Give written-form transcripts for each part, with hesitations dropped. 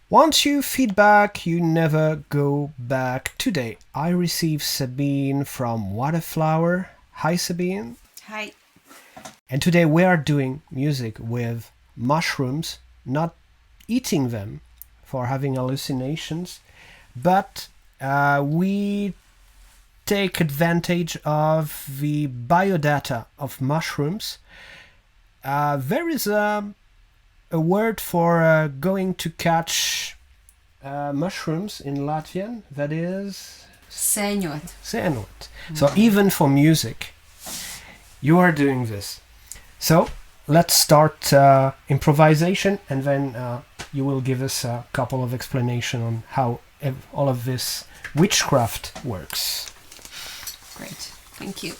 Once you feedback, you never go back. Today, I received Sabine from Waterflower. Hi, Sabine. Hi. And today we are doing music with mushrooms, not eating them for having hallucinations, but we take advantage of the biodata of mushrooms. There is a word for going to catch mushrooms in Latvian that is Sēņot. sēņot. So even for music, you are doing this. So let's start improvisation, and then you will give us a couple of explanation on how all of this witchcraft works. Great. Thank you.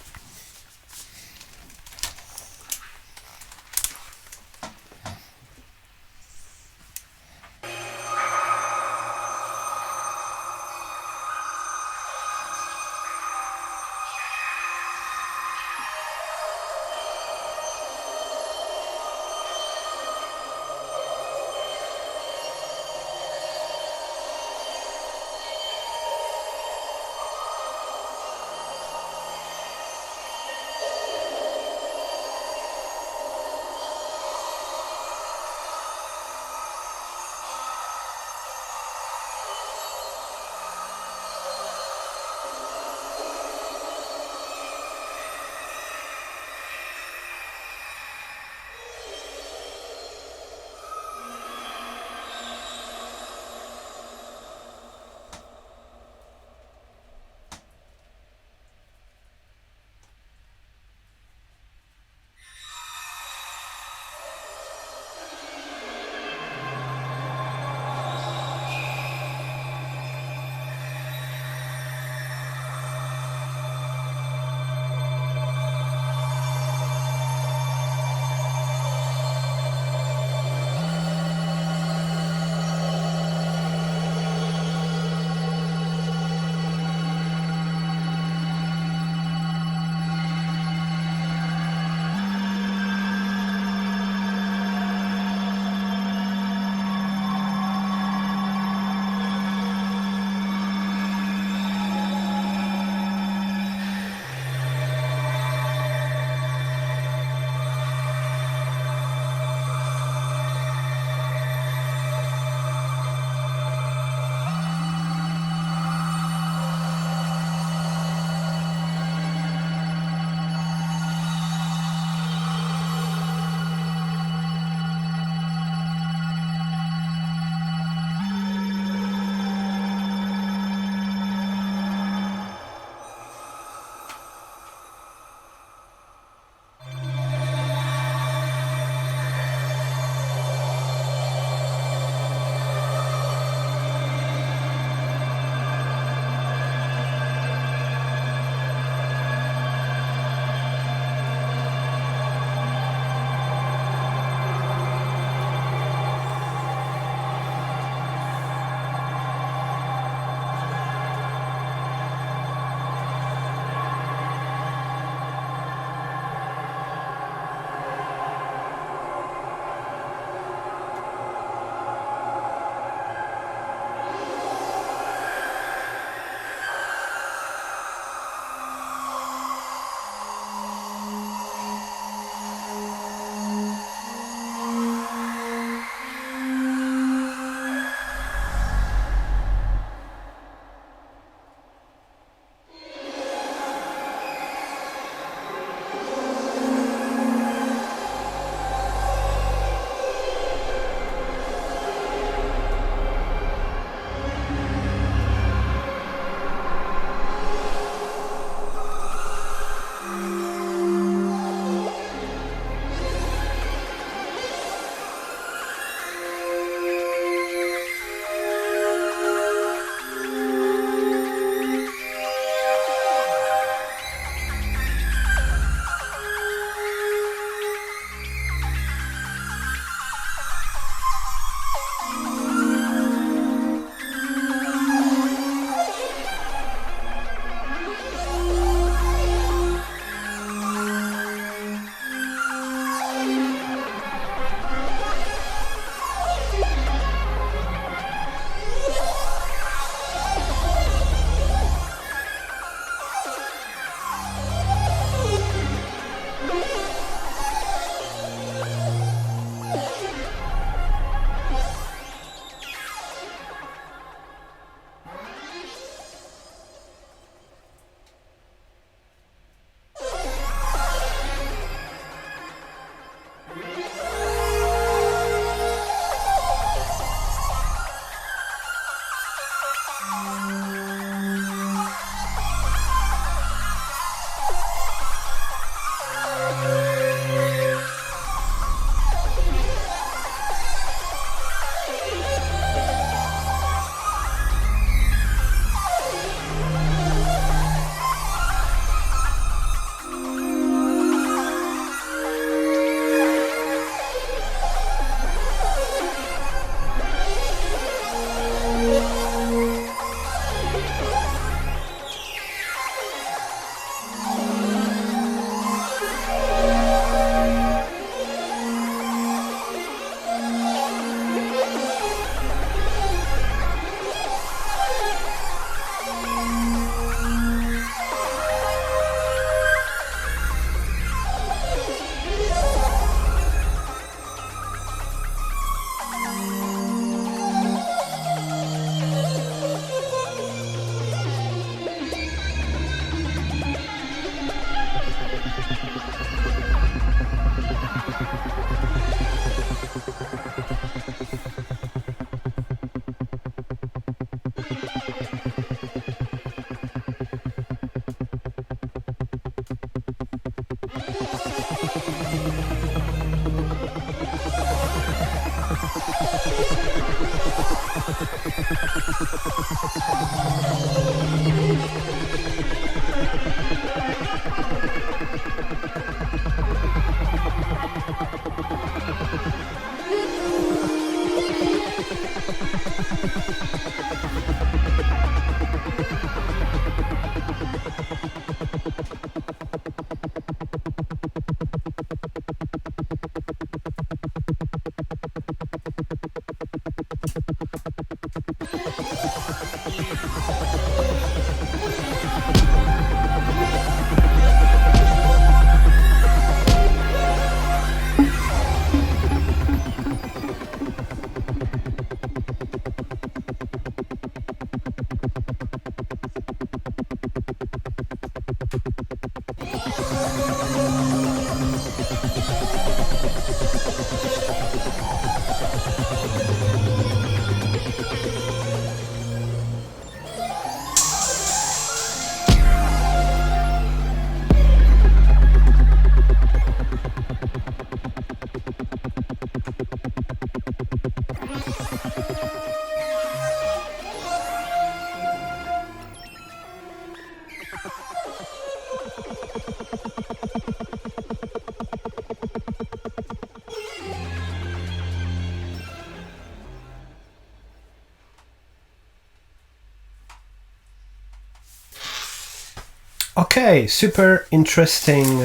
Okay, super interesting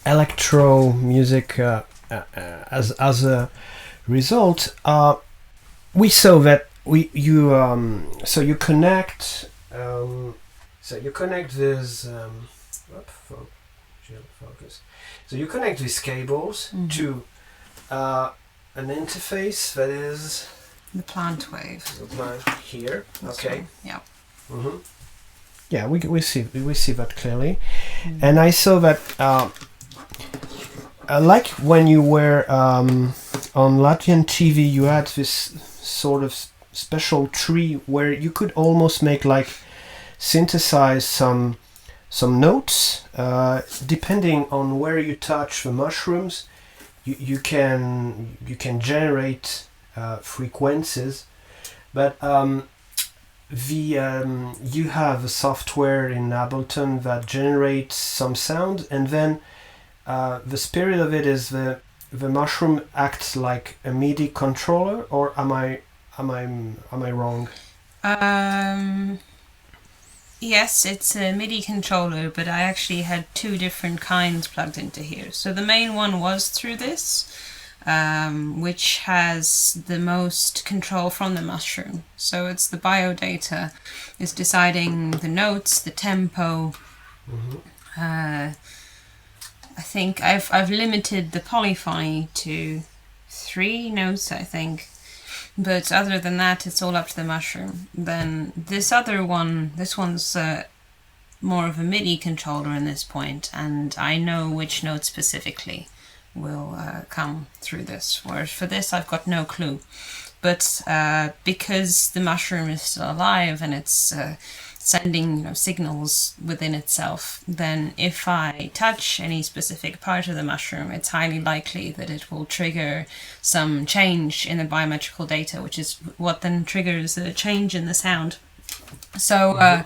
electro music as a result. We saw that so you connect this focus. So you connect these cables to an interface that is The plant wave. the plant here. This Okay. one, yeah. Mm-hmm. Yeah, we see that clearly, and I saw that like when you were on Latvian TV, you had this sort of special tree where you could almost make like synthesize some notes depending on where you touch the mushrooms. You can generate frequencies, but you have a software in Ableton that generates some sound, and then the spirit of it is the mushroom acts like a MIDI controller, or am I wrong? Yes, it's a MIDI controller, but I actually had two different kinds plugged into here. So the main one was through this, which has the most control from the mushroom. So it's the biodata is deciding the notes, the tempo. I think I've limited the polyphony to 3 notes, I think. But other than that, it's all up to the mushroom. Then this one's more of a MIDI controller in this point, and I know which note specifically will come through this. Whereas for this, I've got no clue. But because the mushroom is still alive and it's sending signals within itself, then if I touch any specific part of the mushroom, it's highly likely that it will trigger some change in the biometrical data, which is what then triggers a change in the sound. So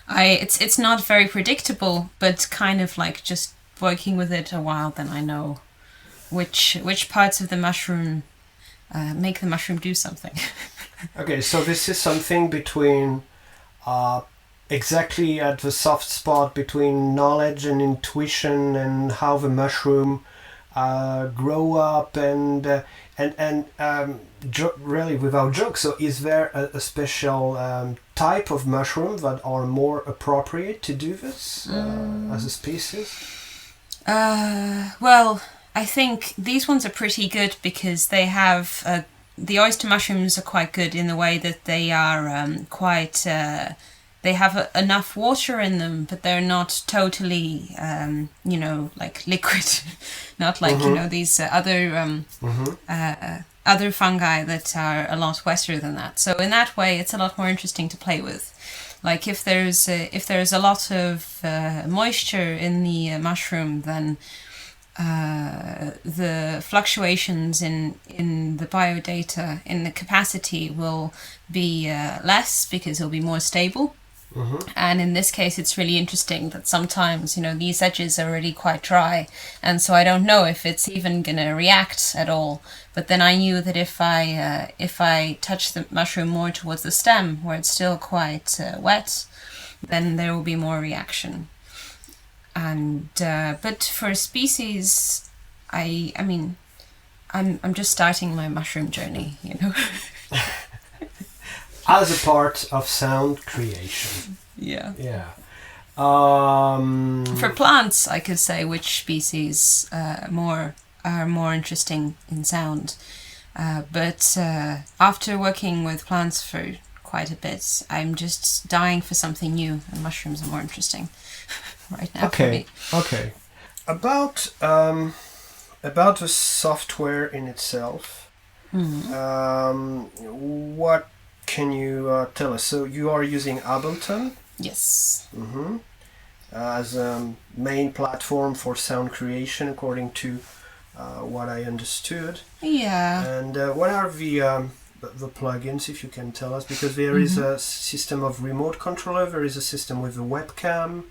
it's not very predictable, but kind of like just working with it a while, then I know which parts of the mushroom make the mushroom do something. Okay, so this is something between exactly at the soft spot between knowledge and intuition, and how the mushroom grow up, and really without jokes. So is there a special type of mushroom that are more appropriate to do this as a species? Well, I think these ones are pretty good because they have the oyster mushrooms are quite good in the way that they are quite. They have enough water in them, but they're not totally, like liquid. Not like these other other fungi that are a lot wetter than that. So in that way, it's a lot more interesting to play with. Like if there's a lot of moisture in the mushroom, then the fluctuations in the biodata, in the capacity, will be less because it'll be more stable. And in this case, it's really interesting that sometimes, these edges are already quite dry, and so I don't know if it's even going to react at all. But then I knew that if I touch the mushroom more towards the stem, where it's still quite wet, then there will be more reaction. And but for species, I'm just starting my mushroom journey, As a part of sound creation. Yeah. Yeah. For plants, I could say which species are more interesting in sound. But after working with plants for quite a bit, I'm just dying for something new, and mushrooms are more interesting right now for me. Okay. About the software in itself, what can you tell us? So you are using Ableton? Yes. As a main platform for sound creation, according to what I understood. Yeah. And what are the plugins, if you can tell us? Because there is a system of remote controller, there is a system with a webcam,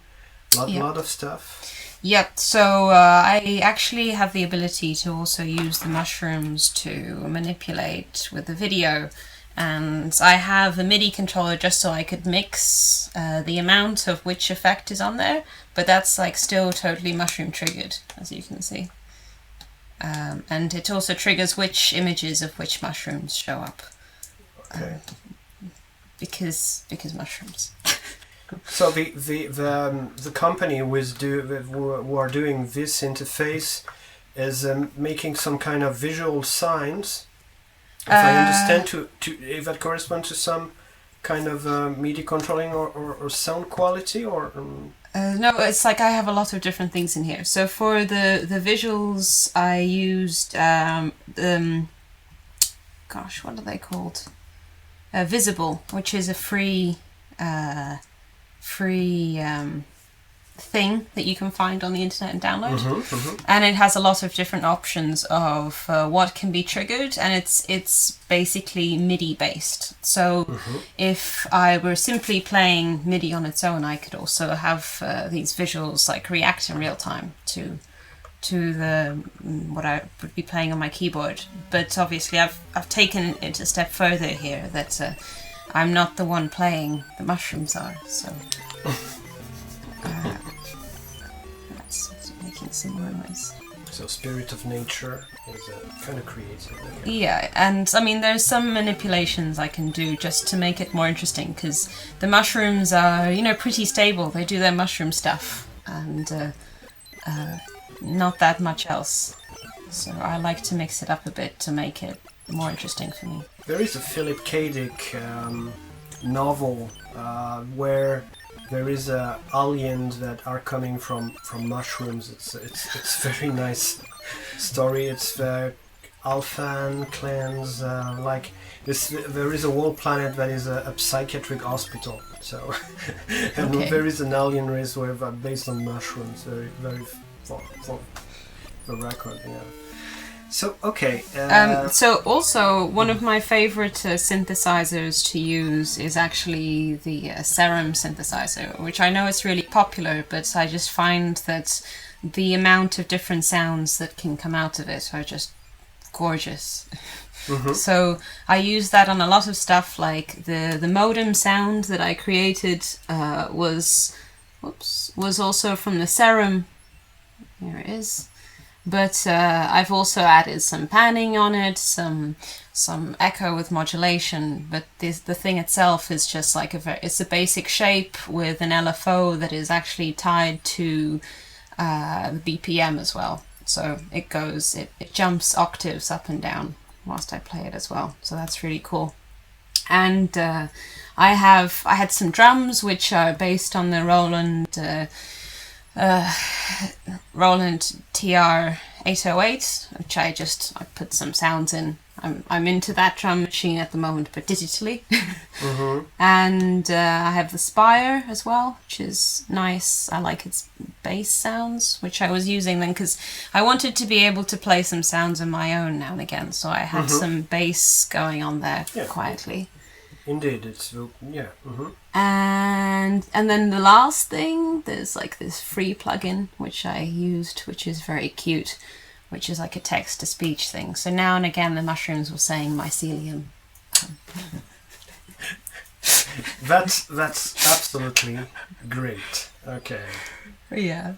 lot of stuff. Yep, so I actually have the ability to also use the mushrooms to manipulate with the video. And I have a MIDI controller just so I could mix the amount of which effect is on there, but that's like still totally mushroom triggered, as you can see. And it also triggers which images of which mushrooms show up. Okay. Because mushrooms. So the company who are doing this interface is making some kind of visual signs. If I understand, if that corresponds to some kind of MIDI controlling or sound quality, or no, it's like I have a lot of different things in here. So for the visuals, I used what are they called? Visible, which is a free thing that you can find on the internet and download. And it has a lot of different options of what can be triggered, and it's basically MIDI based. So if I were simply playing MIDI on its own, I could also have these visuals like react in real time to the what I would be playing on my keyboard. But obviously I've taken it a step further here, that I'm not the one playing, the mushrooms are, so that's making some more noise. So spirit of nature is kind of creative. Yeah, and I mean there's some manipulations I can do just to make it more interesting, because the mushrooms are, pretty stable. They do their mushroom stuff, and not that much else. So I like to mix it up a bit to make it more interesting for me. There is a Philip K. Dick novel where there is aliens that are coming from mushrooms. It's very nice story. It's the Alphan clans, like this. There is a whole planet that is a psychiatric hospital. So and there is an alien race where based on mushrooms. Very for the record, yeah. So okay. So also one of my favorite synthesizers to use is actually the Serum synthesizer, which I know is really popular, but I just find that the amount of different sounds that can come out of it are just gorgeous. So I use that on a lot of stuff, like the modem sound that I created was also from the Serum. Here it is. But I've also added some panning on it, some echo with modulation. But the thing itself is just like it's a basic shape with an LFO that is actually tied to the BPM as well. So it jumps octaves up and down whilst I play it as well. So that's really cool. And I had some drums which are based on the Roland TR-808, which I put some sounds in. I'm into that drum machine at the moment, but digitally. Mm-hmm. And I have the Spire as well, which is nice. I like its bass sounds, which I was using then because I wanted to be able to play some sounds of my own now and again. So I had some bass going on there quietly. Indeed, it's yeah. Mm-hmm. And then the last thing, there's like this free plugin which I used, which is very cute, which is like a text-to-speech thing. So now and again the mushrooms were saying mycelium. That's absolutely great. Okay. Yeah.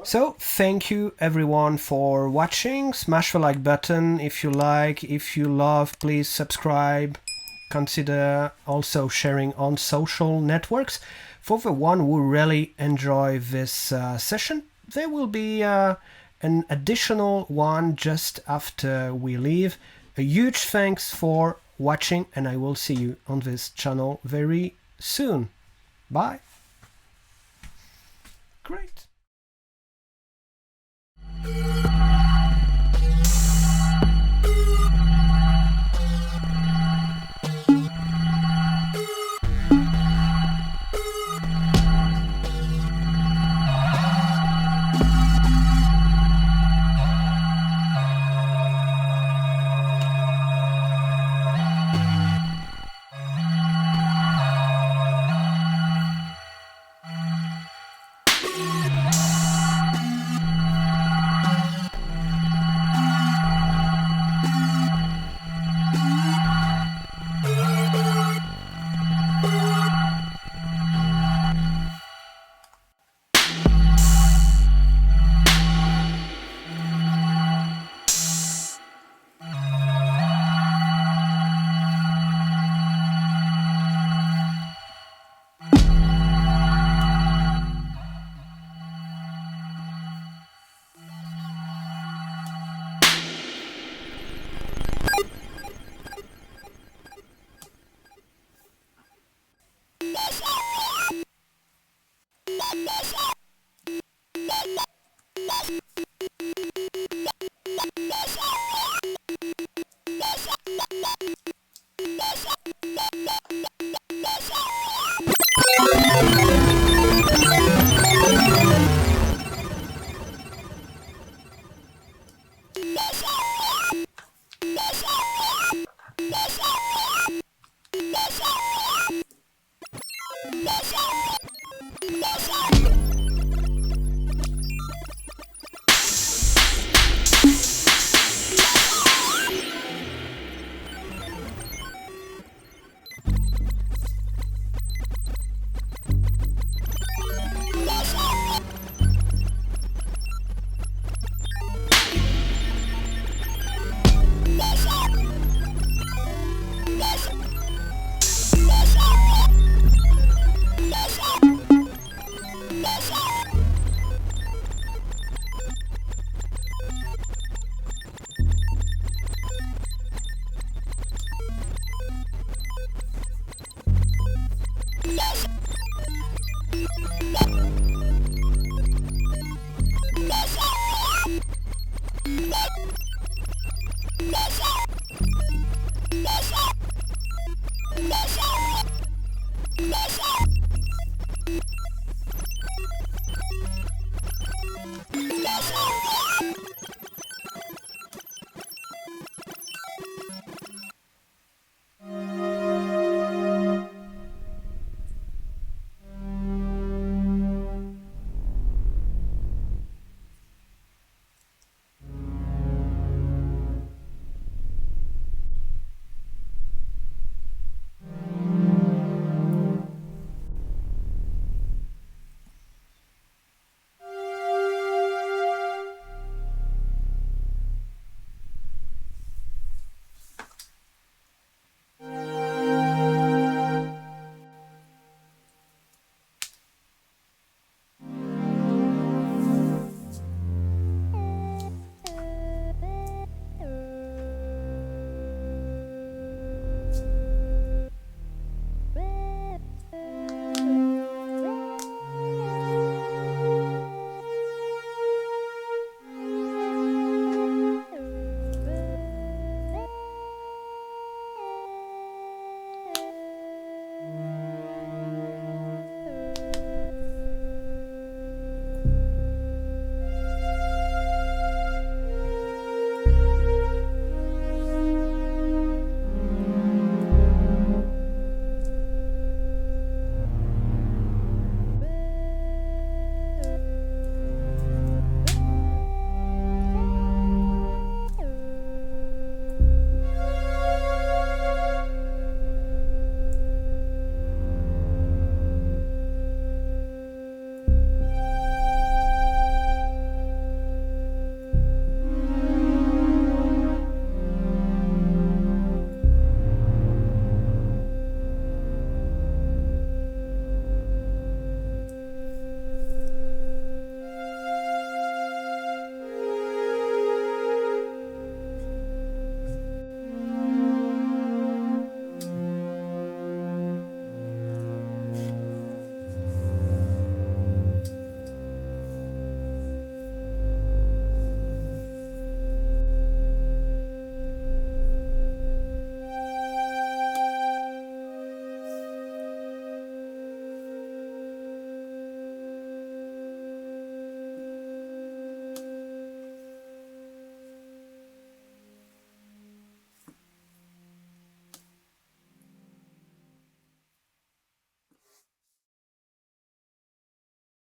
So thank you everyone for watching. Smash the like button if you like. If you love, please subscribe. Consider also sharing on social networks. For the one who really enjoy this session, there will be an additional one just after we leave. A huge thanks for watching, and I will see you on this channel very soon. Bye. Great.